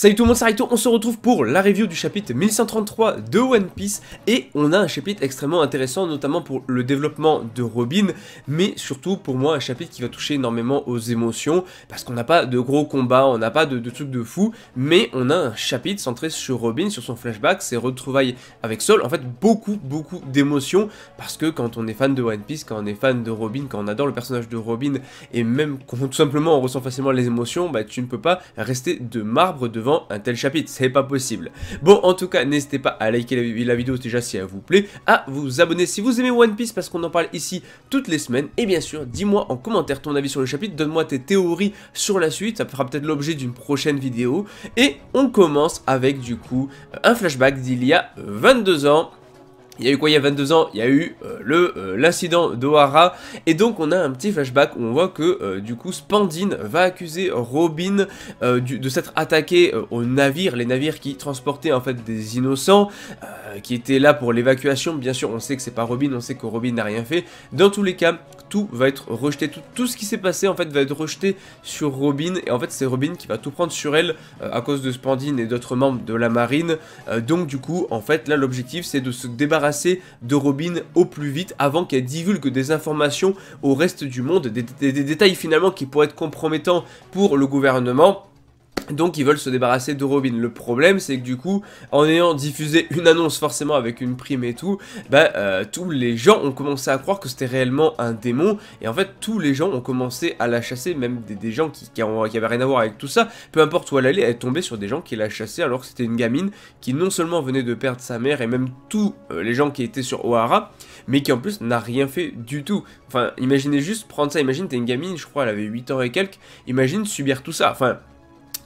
Salut tout le monde, c'est Raito, on se retrouve pour la review du chapitre 1133 de One Piece et on a un chapitre extrêmement intéressant, notamment pour le développement de Robin, mais surtout pour moi un chapitre qui va toucher énormément aux émotions, parce qu'on n'a pas de gros combats, on n'a pas de trucs de fou, mais on a un chapitre centré sur Robin, sur son flashback, ses retrouvailles avec Sol, en fait beaucoup d'émotions, parce que quand on est fan de One Piece, quand on est fan de Robin, quand on adore le personnage de Robin, et même quand tout simplement on ressent facilement les émotions, bah tu ne peux pas rester de marbre devant un tel chapitre, c'est pas possible. Bon, en tout cas, n'hésitez pas à liker la vidéo déjà si elle vous plaît, à vous abonner si vous aimez One Piece parce qu'on en parle ici toutes les semaines, et bien sûr, dis-moi en commentaire ton avis sur le chapitre, donne-moi tes théories sur la suite, ça fera peut-être l'objet d'une prochaine vidéo, et on commence avec du coup un flashback d'il y a 22 ans. Il y a eu quoi il y a 22 ans? Il y a eu l'incident d'Ohara, et donc on a un petit flashback où on voit que du coup Spandine va accuser Robin de s'être attaqué aux navires, les navires qui transportaient en fait des innocents, qui étaient là pour l'évacuation. Bien sûr on sait que c'est pas Robin, on sait que Robin n'a rien fait. Dans tous les cas, tout va être rejeté, tout ce qui s'est passé en fait va être rejeté sur Robin, et en fait c'est Robin qui va tout prendre sur elle à cause de Spandine et d'autres membres de la marine. Donc du coup en fait là l'objectif c'est de se débarrasser de Robin au plus vite avant qu'elle divulgue des informations au reste du monde, des détails finalement qui pourraient être compromettants pour le gouvernement. Donc ils veulent se débarrasser de Robin. Le problème c'est que du coup, en ayant diffusé une annonce forcément avec une prime et tout, bah tous les gens ont commencé à croire que c'était réellement un démon, et en fait tous les gens ont commencé à la chasser, même des gens qui avaient rien à voir avec tout ça. Peu importe où elle allait, elle est tombée sur des gens qui la chassaient alors que c'était une gamine qui non seulement venait de perdre sa mère et même tous les gens qui étaient sur Ohara, mais qui en plus n'a rien fait du tout. Enfin imaginez juste prendre ça, imagine t'es une gamine, je crois elle avait 8 ans et quelques, imagine subir tout ça, enfin...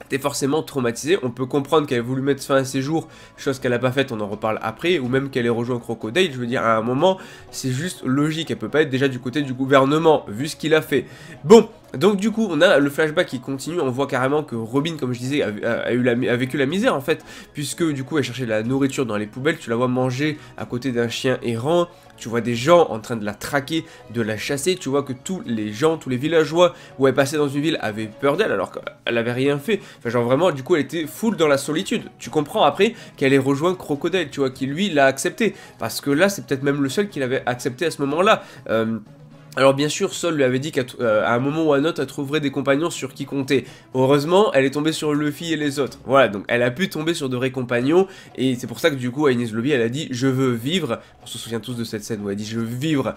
T'es forcément traumatisé. On peut comprendre qu'elle a voulu mettre fin à ses jours, chose qu'elle n'a pas faite, on en reparle après, ou même qu'elle ait rejoint Crocodile. Je veux dire, à un moment, c'est juste logique, elle peut pas être déjà du côté du gouvernement, vu ce qu'il a fait. Bon, donc du coup, on a le flashback qui continue, on voit carrément que Robin, comme je disais, a vécu la misère en fait, puisque du coup, elle cherchait de la nourriture dans les poubelles, tu la vois manger à côté d'un chien errant, tu vois des gens en train de la traquer, de la chasser, tu vois que tous les gens, tous les villageois où elle passait dans une ville avaient peur d'elle alors qu'elle avait rien fait. Enfin genre vraiment, du coup elle était full dans la solitude. Tu comprends après qu'elle ait rejoint Crocodile, tu vois, qui lui l'a accepté. Parce que là, c'est peut-être même le seul qui l'avait accepté à ce moment-là. Alors bien sûr, Sol lui avait dit qu'à un moment ou à un autre, elle trouverait des compagnons sur qui compter. Heureusement, elle est tombée sur Luffy et les autres. Voilà, donc elle a pu tomber sur de vrais compagnons, et c'est pour ça que du coup, à Enies Lobby, elle a dit « Je veux vivre ». On se souvient tous de cette scène où elle dit « Je veux vivre ».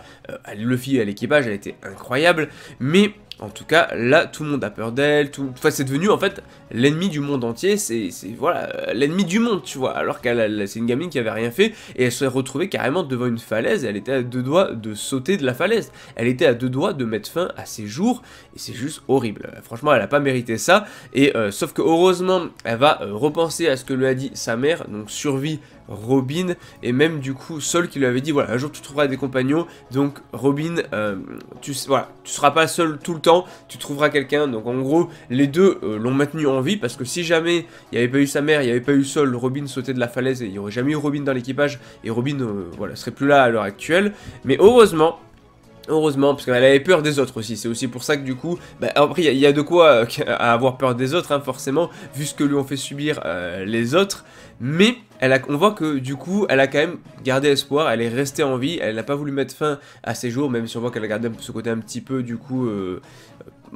Luffy et l'équipage, elle était incroyable, mais... En tout cas, là, tout le monde a peur d'elle, enfin, c'est devenu, en fait, l'ennemi du monde entier, c'est voilà, l'ennemi du monde, tu vois, alors qu'elle, c'est une gamine qui avait rien fait, et elle se retrouvée carrément devant une falaise, elle était à 2 doigts de sauter de la falaise, elle était à 2 doigts de mettre fin à ses jours, et c'est juste horrible, franchement, elle a pas mérité ça, et sauf que, heureusement, elle va repenser à ce que lui a dit sa mère, donc survie Robin, et même du coup Sol qui lui avait dit voilà, un jour tu trouveras des compagnons, donc Robin voilà, tu seras pas seul tout le temps, tu trouveras quelqu'un. Donc en gros les deux l'ont maintenu en vie, parce que si jamais il n'y avait pas eu sa mère, il n'y avait pas eu Sol, Robin sautait de la falaise et il n'y aurait jamais eu Robin dans l'équipage, et Robin voilà, serait plus là à l'heure actuelle. Mais heureusement, parce qu'elle avait peur des autres aussi, c'est aussi pour ça que du coup, bah, après il y a de quoi avoir peur des autres, hein, forcément, vu ce que lui ont fait subir les autres, mais on voit que du coup, elle a quand même gardé espoir, elle est restée en vie, elle n'a pas voulu mettre fin à ses jours, même si on voit qu'elle a gardé ce côté un petit peu du coup...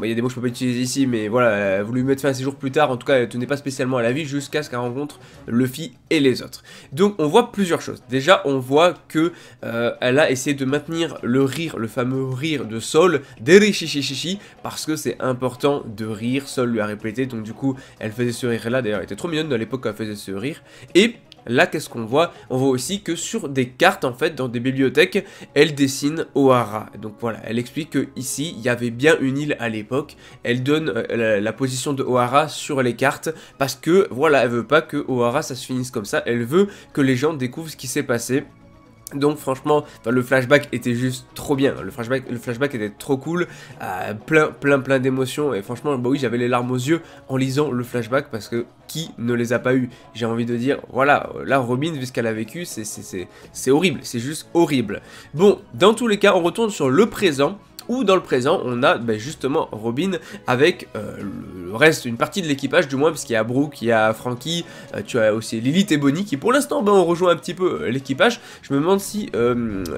il y a des mots que je peux pas utiliser ici, mais voilà, elle a voulu mettre fin à ses jours plus tard, en tout cas elle tenait pas spécialement à la vie jusqu'à ce qu'elle rencontre Luffy et les autres. Donc on voit plusieurs choses. Déjà on voit que elle a essayé de maintenir le rire, le fameux rire de Sol, d'Erishishi, parce que c'est important de rire, Sol lui a répété, donc du coup elle faisait ce rire là, d'ailleurs elle était trop mignonne à l'époque quand elle faisait ce rire, et... Là, qu'est-ce qu'on voit? On voit aussi que sur des cartes, en fait, dans des bibliothèques, elle dessine Ohara. Donc voilà, elle explique que ici, il y avait bien une île à l'époque. Elle donne la position de Ohara sur les cartes, parce que, voilà, elle veut pas que Ohara, ça se finisse comme ça. Elle veut que les gens découvrent ce qui s'est passé. Donc franchement, le flashback était juste trop bien, le flashback était trop cool, plein d'émotions, et franchement, bah oui, j'avais les larmes aux yeux en lisant le flashback, parce que qui ne les a pas eu? J'ai envie de dire, voilà, là Robin, vu ce qu'elle a vécu, c'est horrible, c'est juste horrible. Bon, dans tous les cas, on retourne sur le présent. où dans le présent, on a justement Robin avec le reste, une partie de l'équipage du moins, parce qu'il y a Brooke, il y a Frankie, tu as aussi Lilith et Bonnie qui pour l'instant ont rejoint un petit peu l'équipage. Je me demande si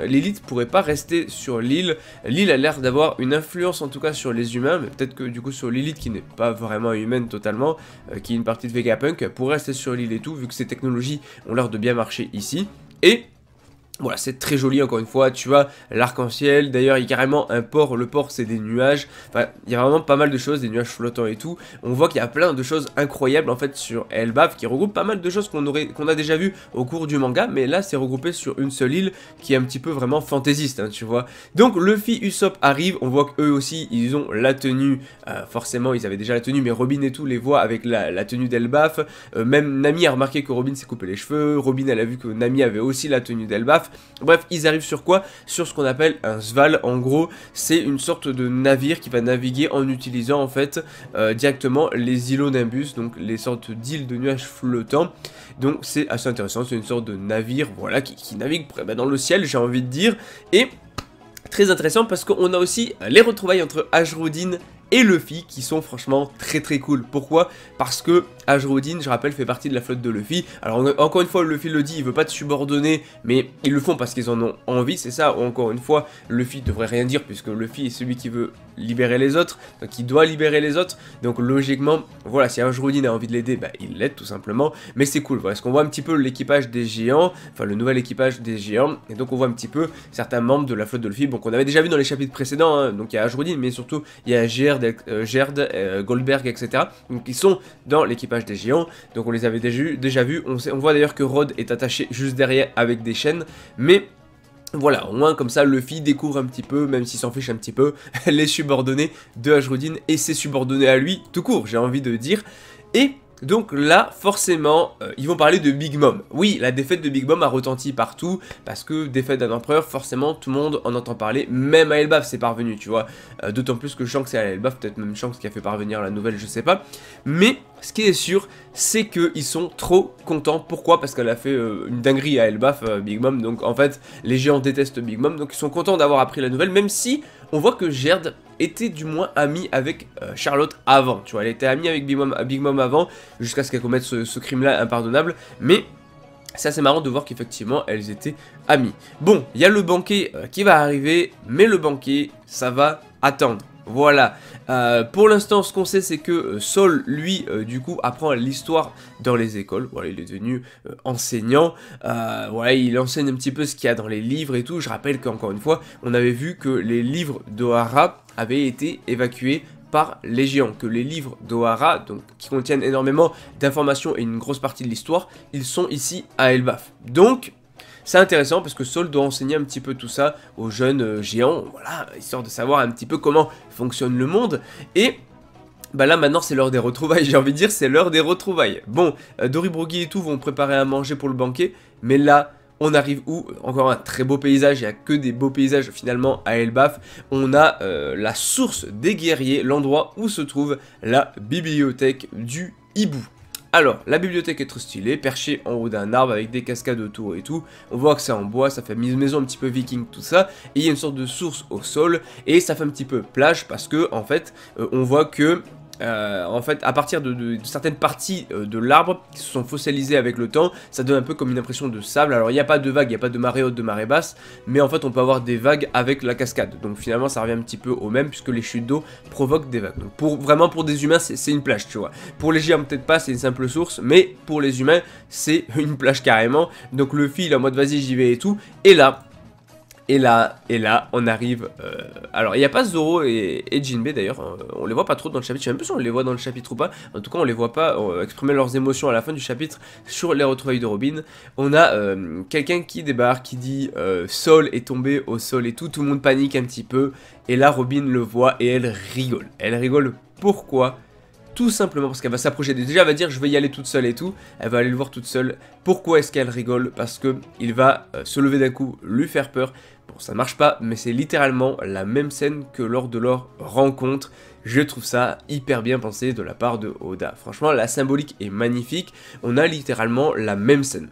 Lilith pourrait pas rester sur l'île. L'île a l'air d'avoir une influence en tout cas sur les humains, mais peut-être que du coup sur Lilith qui n'est pas vraiment humaine totalement, qui est une partie de Vegapunk, pourrait rester sur l'île et tout, vu que ces technologies ont l'air de bien marcher ici. Et voilà, c'est très joli encore une fois, tu vois, l'arc-en-ciel, d'ailleurs il y a carrément un port, le port c'est des nuages, enfin il y a vraiment pas mal de choses, des nuages flottants et tout, on voit qu'il y a plein de choses incroyables en fait sur Elbaf qui regroupe pas mal de choses qu'on a déjà vu au cours du manga, mais là c'est regroupé sur une seule île qui est un petit peu vraiment fantaisiste, hein, tu vois. Donc Luffy, Usopp arrivent, on voit qu'eux aussi ils ont la tenue, forcément ils avaient déjà la tenue, mais Robin et tout les voit avec la tenue d'Elbaf, même Nami a remarqué que Robin s'est coupé les cheveux, Robin elle a vu que Nami avait aussi la tenue d'Elbaf. Bref, ils arrivent sur quoi? Sur ce qu'on appelle un Sval. En gros, c'est une sorte de navire qui va naviguer en utilisant en fait directement les îlots Nimbus, donc les sortes d'îles de nuages flottants. Donc c'est assez intéressant, c'est une sorte de navire, voilà, qui navigue dans le ciel, j'ai envie de dire. Et très intéressant parce qu'on a aussi les retrouvailles entre Ashrodin et Luffy qui sont franchement très très cool. Pourquoi? Parce que Ashrodin, je rappelle, fait partie de la flotte de Luffy. Alors encore une fois, Luffy le dit, il veut pas te subordonner, mais ils le font parce qu'ils en ont envie, c'est ça. Ou encore une fois, Luffy devrait rien dire puisque Luffy est celui qui veut libérer les autres, donc il doit libérer les autres. Donc logiquement, voilà, si Ashrodin a envie de l'aider, il l'aide tout simplement. Mais c'est cool, voilà, parce qu'on voit un petit peu l'équipage des géants, enfin le nouvel équipage des géants, et donc on voit un petit peu certains membres de la flotte de Luffy, donc on avait déjà vu dans les chapitres précédents, hein. Donc il y a Ashrodin, mais surtout il y a Gerd, Goldberg, etc. Donc ils sont dans l'équipage des géants, donc on les avait déjà vus, on voit d'ailleurs que Rod est attaché juste derrière avec des chaînes, mais voilà, au moins comme ça Luffy découvre un petit peu, même s'il s'en fiche un petit peu, les subordonnés de Ashrodin et ses subordonnés à lui, tout court, j'ai envie de dire. Et donc là, forcément, ils vont parler de Big Mom. Oui, la défaite de Big Mom a retenti partout, parce que défaite d'un empereur, forcément, tout le monde en entend parler, même à Elbaf c'est parvenu, tu vois. D'autant plus que Shanks est à Elbaf, peut-être même Shanks qui a fait parvenir la nouvelle, je sais pas. Mais ce qui est sûr, c'est qu'ils sont trop contents. Pourquoi? Parce qu'elle a fait une dinguerie à Elbaf, Big Mom. Donc en fait, les géants détestent Big Mom, donc ils sont contents d'avoir appris la nouvelle, même si on voit que Gerd était du moins amie avec Charlotte avant, tu vois, elle était amie avec Big Mom avant, jusqu'à ce qu'elle commette ce crime-là impardonnable, mais c'est assez marrant de voir qu'effectivement, elles étaient amies. Bon, il y a le banquet qui va arriver, mais le banquet, ça va attendre. Voilà, pour l'instant ce qu'on sait c'est que Saul lui du coup apprend l'histoire dans les écoles, voilà il est devenu enseignant, voilà il enseigne un petit peu ce qu'il y a dans les livres et tout. Je rappelle qu'encore une fois on avait vu que les livres d'Ohara avaient été évacués par les géants, que les livres d'Ohara, donc qui contiennent énormément d'informations et une grosse partie de l'histoire, ils sont ici à Elbaf. Donc c'est intéressant parce que Saul doit enseigner un petit peu tout ça aux jeunes géants, voilà, histoire de savoir un petit peu comment fonctionne le monde. Et là maintenant c'est l'heure des retrouvailles, j'ai envie de dire c'est l'heure des retrouvailles. Bon, Dory Broggy et tout vont préparer à manger pour le banquet, mais là on arrive où? Encore un très beau paysage, il n'y a que des beaux paysages finalement à Elbaf. On a la source des guerriers, l'endroit où se trouve la bibliothèque du hibou. Alors, la bibliothèque est trop stylée, perchée en haut d'un arbre avec des cascades autour et tout. On voit que c'est en bois, ça fait maison un petit peu viking, tout ça. Et il y a une sorte de source au sol, et ça fait un petit peu plage parce que, en fait, on voit que à partir de certaines parties de l'arbre qui se sont fossilisées avec le temps, ça donne un peu comme une impression de sable. Alors il n'y a pas de vagues, il n'y a pas de marée haute, de marée basse, mais en fait on peut avoir des vagues avec la cascade. Donc finalement ça revient un petit peu au même puisque les chutes d'eau provoquent des vagues. Donc vraiment pour des humains c'est une plage, tu vois. Pour les géants peut-être pas, c'est une simple source, mais pour les humains c'est une plage carrément. Donc Luffy il est en mode vas-y j'y vais et tout, et là, on arrive... alors, il n'y a pas Zoro et Jinbei d'ailleurs, on les voit pas trop dans le chapitre, je sais même pas si on les voit dans le chapitre ou pas, en tout cas on les voit pas exprimer leurs émotions à la fin du chapitre sur les retrouvailles de Robin. On a quelqu'un qui débarque, qui dit Saul est tombé au sol et tout le monde panique un petit peu, et là Robin le voit et elle rigole. Elle rigole, pourquoi ? Tout simplement parce qu'elle va s'approcher, déjà elle va dire je vais y aller toute seule et tout, elle va aller le voir toute seule. Pourquoi est-ce qu'elle rigole? Parce que il va se lever d'un coup, lui faire peur. Bon ça marche pas, mais c'est littéralement la même scène que lors de leur rencontre. Je trouve ça hyper bien pensé de la part de Oda. Franchement la symbolique est magnifique, on a littéralement la même scène.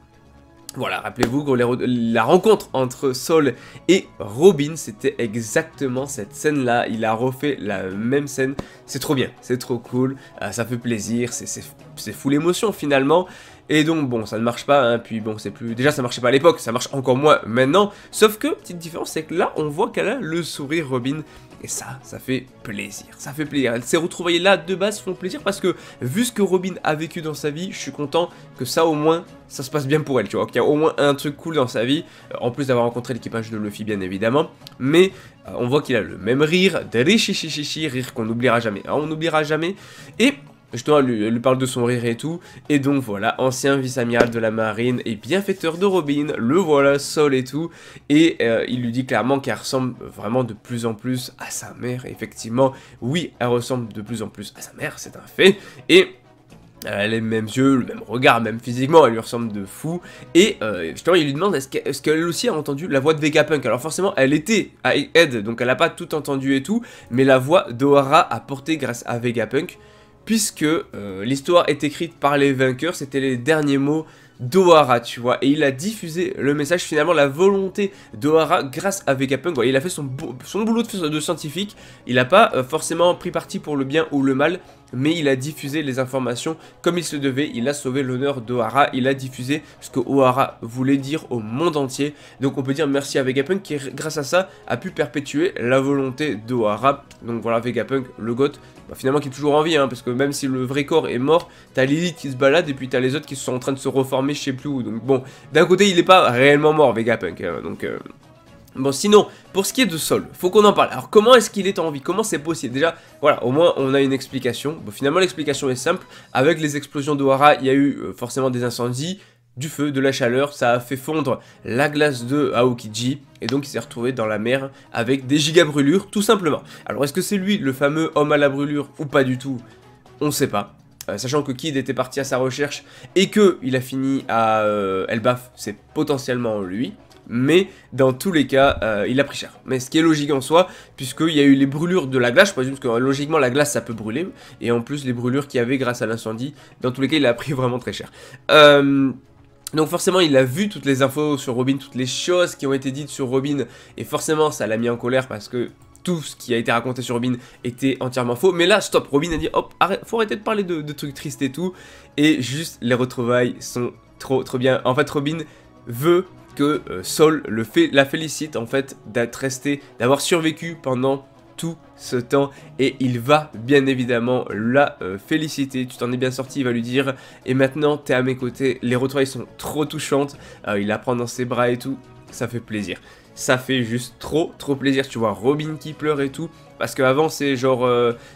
Voilà, rappelez-vous que la rencontre entre Sol et Robin, c'était exactement cette scène-là. Il a refait la même scène. C'est trop bien, c'est trop cool, ça fait plaisir, c'est full émotion finalement. Et donc bon, ça ne marche pas, hein, puis bon, c'est plus... Déjà, ça marchait pas à l'époque, ça marche encore moins maintenant. Sauf que, petite différence, c'est que là, on voit qu'elle a le sourire Robin. Et ça fait plaisir, ça fait plaisir. Ces retrouvailles là de base font plaisir parce que vu ce que Robin a vécu dans sa vie, je suis content que ça au moins, ça se passe bien pour elle, tu vois. Qu'il y a au moins un truc cool dans sa vie, en plus d'avoir rencontré l'équipage de Luffy bien évidemment. Mais on voit qu'il a le même rire, rire qu'on n'oubliera jamais. Alors, on n'oubliera jamais. Et... justement, elle lui parle de son rire et tout. Et donc voilà, ancien vice-amiral de la marine et bienfaiteur de Robin, le voilà, Sol et tout. Et il lui dit clairement qu'elle ressemble vraiment de plus en plus à sa mère. Et effectivement, oui, elle ressemble de plus en plus à sa mère, c'est un fait. Et... elle a les mêmes yeux, le même regard, même physiquement, elle lui ressemble de fou. Et justement, il lui demande est-ce qu'elle aussi a entendu la voix de Vegapunk. Alors forcément, elle était à Ed, donc elle n'a pas tout entendu et tout. Mais la voix d'Ohara a porté grâce à Vegapunk. Puisque l'histoire est écrite par les vainqueurs, c'était les derniers mots d'Ohara, tu vois, et il a diffusé le message, finalement, la volonté d'Ohara grâce à Vegapunk. Voilà, il a fait son boulot de scientifique, il n'a pas forcément pris parti pour le bien ou le mal, mais il a diffusé les informations comme il se devait, il a sauvé l'honneur d'Ohara, il a diffusé ce que Ohara voulait dire au monde entier. Donc on peut dire merci à Vegapunk qui, grâce à ça, a pu perpétuer la volonté d'Ohara. Donc voilà, Vegapunk, le GOAT, finalement qui est toujours en vie, hein, parce que même si le vrai corps est mort, t'as Lilith qui se balade et puis t'as les autres qui sont en train de se reformer je sais plus où. Donc bon, d'un côté il n'est pas réellement mort Vegapunk, hein, donc... Bon, sinon, pour ce qui est de Sol, faut qu'on en parle. Alors, comment est-ce qu'il est en vie? Comment c'est possible? Déjà, voilà, au moins, on a une explication. Bon, finalement, l'explication est simple. Avec les explosions d'Ohara, il y a eu forcément des incendies, du feu, de la chaleur. Ça a fait fondre la glace de Aokiji. Et donc, il s'est retrouvé dans la mer avec des giga brûlures, tout simplement. Alors, est-ce que c'est lui, le fameux homme à la brûlure, ou pas du tout? On ne sait pas. Sachant que Kid était parti à sa recherche et qu'il a fini à Elbaf, c'est potentiellement lui. Mais dans tous les cas, il a pris cher. Mais ce qui est logique en soi, puisqu'il y a eu les brûlures de la glace, je présume que logiquement la glace ça peut brûler, et en plus les brûlures qu'il y avait grâce à l'incendie, dans tous les cas il a pris vraiment très cher. Donc forcément il a vu toutes les infos sur Robin, toutes les choses qui ont été dites sur Robin, et forcément ça l'a mis en colère parce que tout ce qui a été raconté sur Robin était entièrement faux. Mais là, stop, Robin a dit, hop, arrête, faut arrêter de parler de trucs tristes et tout, et juste les retrouvailles sont trop bien. En fait Robin veut que Sol la félicite en fait d'être resté, d'avoir survécu pendant tout ce temps, et il va bien évidemment la féliciter. Tu t'en es bien sorti, il va lui dire et maintenant t'es à mes côtés. Les retrouvailles sont trop touchantes, il la prend dans ses bras et tout, ça fait plaisir. Ça fait juste trop plaisir, tu vois Robin qui pleure et tout, parce qu'avant c'est genre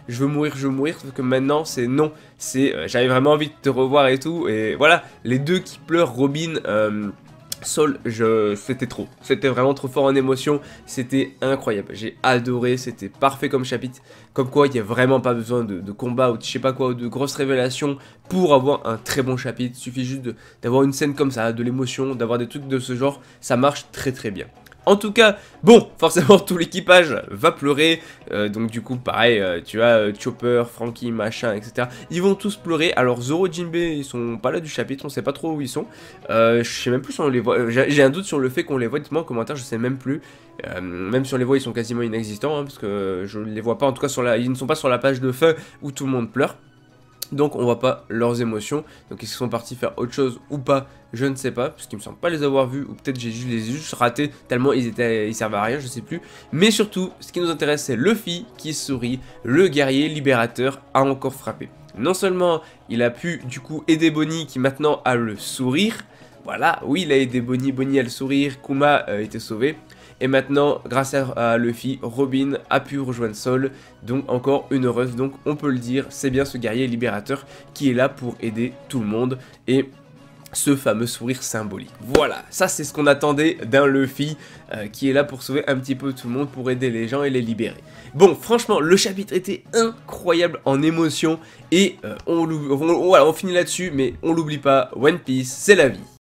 je veux mourir, sauf que maintenant c'est non, c'est j'avais vraiment envie de te revoir et tout, et voilà, les deux qui pleurent, Robin, Sol, c'était trop, c'était vraiment trop fort en émotion, c'était incroyable, j'ai adoré, c'était parfait comme chapitre, comme quoi il n'y a vraiment pas besoin de combat ou de je sais pas quoi, ou de grosses révélations pour avoir un très bon chapitre. Il suffit juste d'avoir une scène comme ça, de l'émotion, d'avoir des trucs de ce genre, ça marche très bien. En tout cas, bon, forcément tout l'équipage va pleurer, donc du coup pareil, tu as Chopper, Franky, machin, etc. Ils vont tous pleurer. Alors Zoro et Jinbei, ils sont pas là du chapitre, on sait pas trop où ils sont. Je sais même plus si on les voit, j'ai un doute sur le fait qu'on les voit, dites-moi en commentaire, je sais même plus. Même si on les voit, ils sont quasiment inexistants, hein, parce que je les vois pas, en tout cas ils ne sont pas sur la page de fin où tout le monde pleure. Donc on voit pas leurs émotions. Donc est-ce qu'ils sont partis faire autre chose ou pas, je ne sais pas, parce qu'ils me semblent pas les avoir vus, ou peut-être les ai juste ratés tellement ils servaient à rien, je sais plus. Mais surtout, ce qui nous intéresse, c'est Luffy qui sourit, le guerrier libérateur a encore frappé. Non seulement il a pu du coup aider Bonnie qui maintenant a le sourire, voilà, oui il a aidé Bonnie, Bonnie a le sourire, Kuma a été sauvé. Et maintenant, grâce à Luffy, Robin a pu rejoindre Sol, donc encore une heureuse, donc on peut le dire, c'est bien ce guerrier libérateur qui est là pour aider tout le monde, et ce fameux sourire symbolique. Voilà, ça c'est ce qu'on attendait d'un Luffy qui est là pour sauver un petit peu tout le monde, pour aider les gens et les libérer. Bon, franchement, le chapitre était incroyable en émotion, et on finit là-dessus, mais on l'oublie pas, One Piece, c'est la vie.